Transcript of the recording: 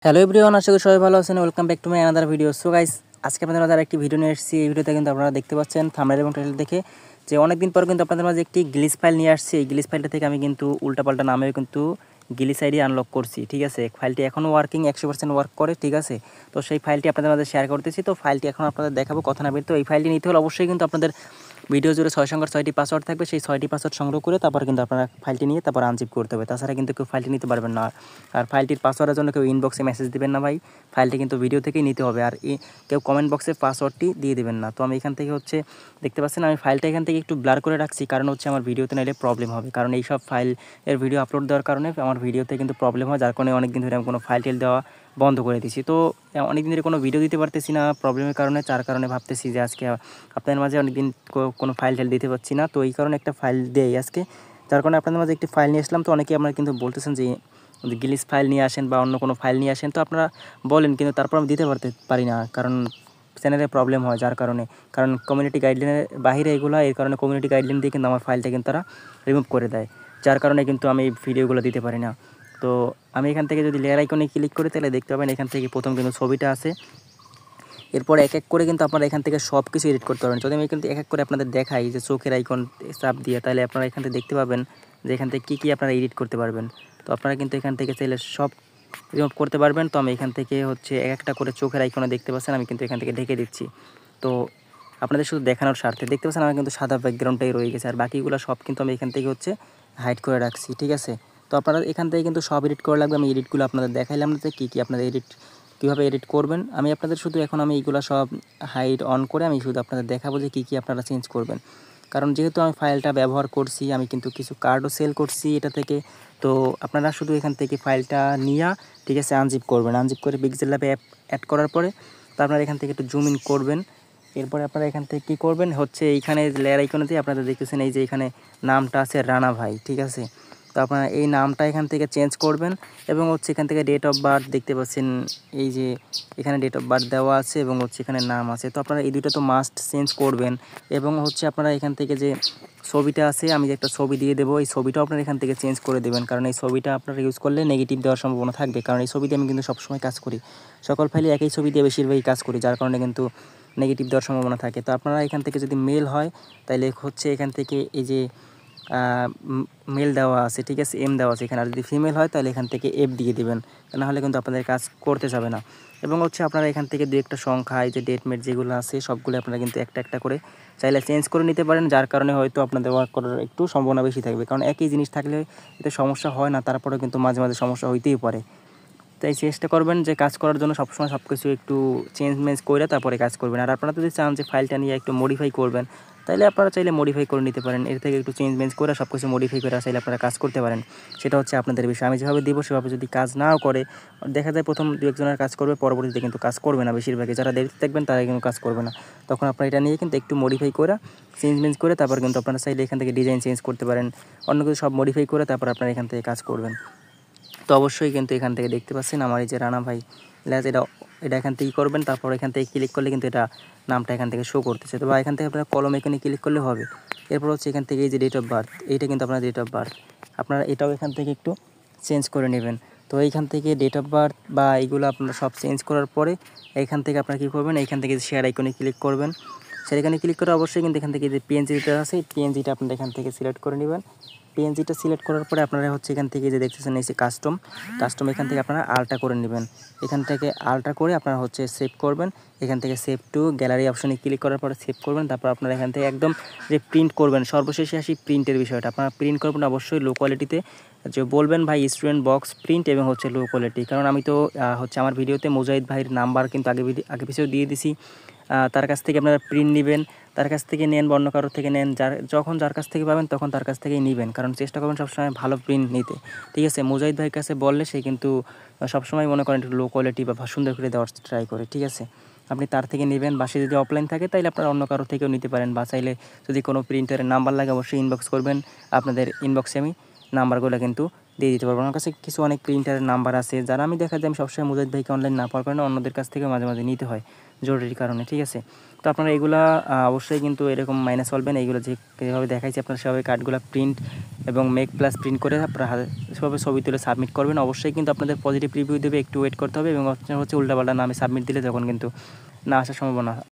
Hello everyone, আশা করি সবাই ভালো আছেন। Welcome back to my another video. So guys, আজকে আপনাদের মাঝে আরেকটি ভিডিও নিয়ে এসেছি। এই ভিডিওতে কিন্তু আপনারা দেখতে পাচ্ছেন থাম্বনেল এবং টাইটেল দেখে যে অনেকদিন পর কিন্তু আপনাদের মাঝে একটি গ্লিচ ফাইল নিয়ে আসছি। এই গ্লিচ ফাইলটা থেকে আমি কিন্তু উল্টাপাল্টা নামেও কিন্তু গ্লিচ আইডি আনলক করছি। ঠিক আছে, ফাইলটি এখনও ওয়ার্কিং 100% ওয়ার্ক করে। ঠিক আছে, তো সেই ফাইলটি আপনাদের মাঝে শেয়ার করতেছি। তো ফাইলটি এখন আপনাদের দেখাবো, কথা না বের। তো এই ফাইলটি নিতে হলে অবশ্যই কিন্তু আপনাদের ভিডিও জুড়ে 6 সংখ্যার 6টি পাসওয়ার্ড থাকবে। সেই 6টি পাসওয়ার্ড সংগ্রহ করে তারপর কিন্তু আপনারা ফাইলটি নিয়ে তারপর আনজিপ করতে হবে। তাছাড়া কিন্তু কেউ ফাইলটি নিতে পারবেন না। আর ফাইলটির পাসওয়ার্ডের জন্য কেউ ইনবক্সে মেসেজ দিবেন না ভাই, ফাইলটি কিন্তু ভিডিও থেকেই নিতে হবে। আর কেউ কমেন্ট বক্সে পাসওয়ার্ডটি দিয়ে দেবেন না। তো আমি এখান থেকে দেখতে পাচ্ছেন আমি ফাইলটা এখান থেকে একটু ব্লার করে রাখছি, কারণ আমার ভিডিওতে নাইলে প্রবলেম হবে। কারণ এইসব ফাইলের ভিডিও আপলোড দেওয়ার কারণে আমার ভিডিওতে কিন্তু প্রবলেম হয়, যার কারণে অনেকদিন ধরে আমি কোনো ফাইল দেওয়া বন্ধ করে দিয়েছি। তো অনেকদিন ধরে কোনো ভিডিও দিতে পারতেছি না প্রবলেমের কারণে, যার কারণে ভাবতেছি যে আজকে আপনাদের মাঝে অনেকদিন কোনো ফাইল দিতে পারছি না। তো এই কারণে একটা ফাইল দেই আজকে, যার কারণে আপনাদের মাঝে একটি ফাইল নিয়ে আসলাম। তো অনেকেই আপনারা কিন্তু বলতেছেন যে গ্লিচ ফাইল নিয়ে আসেন বা অন্য কোনো ফাইল নিয়ে আসেন। তো আপনারা বলেন, কিন্তু তারপর আমি দিতে পারি না, কারণ চ্যানেলে প্রবলেম হয়। যার কারণে, কারণ কমিউনিটি গাইডলাইনের বাইরে এগুলো, এর কারণে কমিউনিটি গাইডলাইন দিয়ে কিন্তু আমার ফাইলটা কিন্তু তারা রিমুভ করে দেয়, যার কারণে কিন্তু আমি ভিডিওগুলো দিতে পারি না। তো আমি এখান থেকে যদি লেয়ার আইকনে ক্লিক করি তাহলে দেখতে পাবেন এখান থেকে প্রথম কিন্তু ছবিটা আছে। এরপর এক এক করে কিন্তু আপনারা এখান থেকে সব কিছু এডিট করতে পারবেন। যদি আমি কিন্তু এক এক করে আপনাদের দেখাই যে চোখের আইকন চাপ দিয়ে, তাহলে আপনারা এখান থেকে দেখতে পাবেন যে এখান থেকে কী আপনারা এডিট করতে পারবেন। তো আপনারা কিন্তু এখান থেকে চাইলে সব রিমুভ করতে পারবেন। তো আমি এখান থেকে এক একটা করে চোখের আইকনে দেখতে পাচ্ছেন, আমি কিন্তু এখান থেকে ঢেকে দিচ্ছি। তো আপনাদের শুধু দেখানোর স্বার্থে দেখতে পাচ্ছেন আমার কিন্তু সাদা ব্যাকগ্রাউন্ডটাই রয়ে গেছে, আর বাকিগুলো সব কিন্তু আমি এখান থেকে হাইড করে রাখছি। ঠিক আছে, তো আপনারা এখান থেকে কিন্তু সব এডিট করা লাগবে। আমি এডিটগুলো আপনাদের দেখাইলাম না যে কী আপনাদের কীভাবে এডিট করবেন। আমি আপনাদের শুধু এখন আমি এইগুলো সব হাইড অন করে আমি শুধু আপনাদের দেখাবো যে কী আপনারা চেঞ্জ করবেন। কারণ যেহেতু আমি ফাইলটা ব্যবহার করছি, আমি কিন্তু কিছু কার্ডও সেল করছি এটা থেকে। তো আপনারা শুধু এখান থেকে ফাইলটা নিয়ে, ঠিক আছে, আনজিপ করবেন। আনজিপ করে পিক্সেল ল্যাবে অ্যাড করার পরে তো আপনারা এখান থেকে একটু জুম ইন করবেন। এরপরে আপনারা এখান থেকে কী করবেন এইখানে লেয়ার আইকনেতে আপনারা দেখতেছেন এই যে এখানে নামটা আছে রানা ভাই। ঠিক আছে, তো আপনারা এই নামটা এখান থেকে চেঞ্জ করবেন এবং এখান থেকে ডেট অফ বার্থ দেখতে পাচ্ছেন, এই যে এখানে ডেট অফ বার্থ দেওয়া আছে এবং এখানে নাম আছে। তো আপনারা এই দুটো তো মাস্ট চেঞ্জ করবেন। এবং আপনারা এখান থেকে যে ছবিটা আছে, আমি যে একটা ছবি দিয়ে দেবো, এই ছবিটাও আপনারা এখান থেকে চেঞ্জ করে দেবেন, কারণ এই ছবিটা আপনারা ইউজ করলে নেগেটিভ দেওয়ার সম্ভাবনা থাকবে। কারণ এই ছবি দিয়ে আমি কিন্তু সবসময় কাজ করি, সকল ফাইলে একই ছবি দিয়ে বেশিরভাগই কাজ করি, যার কারণে কিন্তু নেগেটিভ দেওয়ার সম্ভাবনা থাকে। তো আপনারা এখান থেকে যদি মেল হয় তাহলে এখান থেকে এই যে মেল দেওয়া আছে, ঠিক আছে, এম দেওয়া আছে এখানে। আর যদি ফিমেল হয় তাহলে এখান থেকে এফ দিয়ে দেবেন, নাহলে কিন্তু আপনাদের কাজ করতে যাবে না। এবং আপনারা এখান থেকে দু একটা সংখ্যা, এই যে ডেট মেট যেগুলো আছে সবগুলো আপনারা কিন্তু একটা একটা করে চাইলে চেঞ্জ করে নিতে পারেন, যার কারণে হয়তো আপনাদের ওয়ার্ক করার একটু সম্ভাবনা বেশি থাকবে। কারণ একই জিনিস থাকলে এতে সমস্যা হয় না, তারপরেও কিন্তু মাঝে মাঝে সমস্যা হইতেই পারে। তাই চেষ্টা করবেন যে কাজ করার জন্য সবসময় সব কিছু একটু চেঞ্জ করে তারপরে কাজ করবেন। আর আপনারা যদি চান যে ফাইলটা নিয়ে একটু মডিফাই করবেন, তাহলে আপনারা চাইলে মডিফাই করে নিতে পারেন। এর থেকে একটু চেঞ্জ করে সব কিছু মডিফাই করে চাইলে আপনারা কাজ করতে পারেন। সেটা আপনাদের বিষয়। আমি যেভাবে দেবো সেভাবে যদি কাজ নাও করে, দেখা যায় প্রথম দু একজনের কাজ করবে, পরবর্তীতে কিন্তু কাজ করবে না। বেশিরভাগই যারা দেরিতে দেখবেন তারা কিন্তু কাজ করবে না। তখন আপনারা এটা নিয়ে কিন্তু একটু মডিফাই করে চেঞ্জ করে তারপর কিন্তু আপনারা চাইলে এখান থেকে ডিজাইন চেঞ্জ করতে পারেন, অন্য কিছু সব মডিফাই করে তারপর আপনারা এখান থেকে কাজ করবেন। তো অবশ্যই কিন্তু এখান থেকে দেখতে পাচ্ছেন আমার এই যে রানা ভাই লেজ, এটা এখান থেকে করবেন। তারপর এখান থেকে ক্লিক করলে কিন্তু এটা নামটা এখান থেকে শো করতেছে। তো বা এখান থেকে আপনারা কলম এখানে ক্লিক করলে হবে। এরপর এখান থেকে এই যে ডেট অফ বার্থ, এইটা কিন্তু আপনার ডেট অফ বার্থ, আপনারা এটাও এখান থেকে একটু চেঞ্জ করে নেবেন। তো এইখান থেকে ডেট অফ বার্থ বা এইগুলো আপনারা সব চেঞ্জ করার পরে এইখান থেকে আপনারা কী করবেন, এইখান থেকে শেয়ার আইকনে ক্লিক করবেন। শেয়ার আইকনে ক্লিক করে অবশ্যই কিন্তু এখান থেকে যে পিএনজিটা আছে, পিএনজিটা আপনারা এখান থেকে সিলেক্ট করে নেবেন। পিএনজিটা সিলেক্ট করার পরে আপনারা এখান থেকে যে দেখতেছেন এই যে কাস্টম এখান থেকে আপনারা আলটা করে নেবেন। এখান থেকে আলটা করে আপনারা সেভ করবেন। এখান থেকে সেভ টু গ্যালারি অপশনে ক্লিক করার পরে সেভ করবেন। তারপর আপনারা এখান থেকে একদম যে প্রিন্ট করবেন, সর্বশেষে আসি প্রিন্টের বিষয়টা। আপনারা প্রিন্ট করবেন অবশ্যই লো কোয়ালিটিতে, যে বলবেন ভাই স্টুডেন্ট বক্স প্রিন্ট এবং লো কোয়ালিটি। কারণ আমি তো আমার ভিডিওতে মুজাহিদ ভাইয়ের নাম্বার কিন্তু আগে পিছিয়েও দিয়ে দিছি। তার কাছ থেকে আপনারা প্রিন্ট নেবেন, তার কাছ থেকে নেন, অন্য কারোর থেকে নেন, যার কাছ থেকে পাবেন তখন তার কাছ থেকেই নেবেন। কারণ চেষ্টা করবেন সবসময় ভালো প্রিন্ট নিতে। ঠিক আছে, মুজাহিদ ভাইয়ের কাছে বললে সে কিন্তু সবসময় মনে করেন একটু লো কোয়ালিটি বা সুন্দর করে দেওয়ার ট্রাই করে। ঠিক আছে, আপনি তার থেকে নেবেন। বা সে যদি অফলাইন থাকে তাহলে আপনারা অন্য কারোর থেকেও নিতে পারেন। বা চাইলে যদি কোনো প্রিন্টারের নাম্বার লাগে অবশ্যই ইনবক্স করবেন, আপনাদের ইনবক্সে আমি নাম্বারগুলো কিন্তু দিয়ে দিতে পারবো। আমার কাছে কিছু অনেক প্রিন্টারের নাম্বার আছে, যারা আমি দেখা যায় আমি সবসময় মুজাহিদ ভাইকে অনলাইন না পাওয়ার কারণে অন্যদের কাছ থেকে মাঝে মাঝে নিতে হয় জরুরি কারণে, ঠিক আছে। তো আপনারা এগুলা অবশ্যই কিন্তু এরকম মাইনাস চলবেন। এইগুলো যেভাবে দেখাইছি আপনারা সেভাবে কার্ডগুলো প্রিন্ট এবং মেক প্লাস প্রিন্ট করে আপনারা সেভাবে ছবি তুলে সাবমিট করবেন। অবশ্যই কিন্তু আপনাদের পজিটিভ রিভিউ দেবে, একটু ওয়েট করতে হবে এবং হচ্ছে উল্টাপাল্টা নামে সাবমিট দিলে তখন কিন্তু না আসার সম্ভাবনা